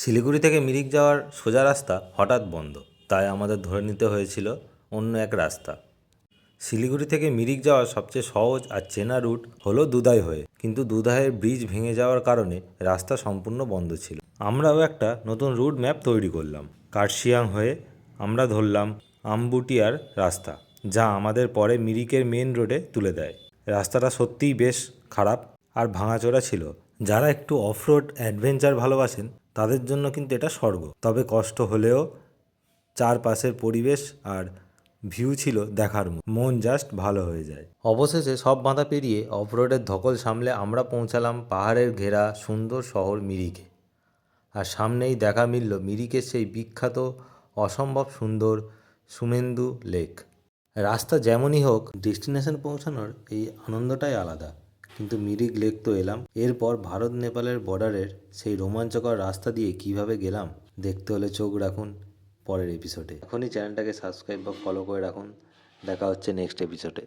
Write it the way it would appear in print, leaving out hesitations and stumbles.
শিলিগুড়ি থেকে মিরিক যাওয়ার সোজা রাস্তা হঠাৎ বন্ধ, তাই আমাদের ধরে নিতে হয়েছিল অন্য এক রাস্তা। শিলিগুড়ি থেকে মিরিক যাওয়ার সবচেয়ে সহজ আর চেনা রুট হলো দুধাই হয়ে, কিন্তু দুধাইয়ের ব্রিজ ভেঙে যাওয়ার কারণে রাস্তা সম্পূর্ণ বন্ধ ছিল। আমরাও একটা নতুন রুট ম্যাপ তৈরি করলাম। কার্শিয়াং হয়ে আমরা ধরলাম আমবুটিয়ার রাস্তা, যা আমাদের পরে মিরিকের মেন রোডে তুলে দেয়। রাস্তাটা সত্যিই বেশ খারাপ আর ভাঙাচোরা ছিল। যারা একটু অফরোড অ্যাডভেঞ্চার ভালোবাসেন তাদের জন্য কিন্তু এটা স্বর্গ। তবে কষ্ট হলেও চারপাশের পরিবেশ আর ভিউ ছিল দেখার মন জাস্ট ভালো হয়ে যায়। অবশেষে সব বাধা পেরিয়ে অফরোডের ধকল সামলে আমরা পৌঁছালাম পাহাড়ের ঘেরা সুন্দর শহর মিরিকে। আর সামনেই দেখা মিলল মিরিকের সেই বিখ্যাত অসম্ভব সুন্দর সুমেন্দু লেক। রাস্তা যেমনই হোক, ডেস্টিনেশন পৌঁছানোর এই আনন্দটাই আলাদা। কিন্তু মিরিক লেক তো এলাম, এরপর ভারত নেপালের বর্ডারের সেই রোমাঞ্চকর রাস্তা দিয়ে কিভাবে গেলাম দেখতে হলে চোখ রাখুন পরের এপিসোডে। এখনই চ্যানেলটাকে সাবস্ক্রাইব বা ফলো করে রাখুন। দেখা হচ্ছে নেক্সট এপিসোডে।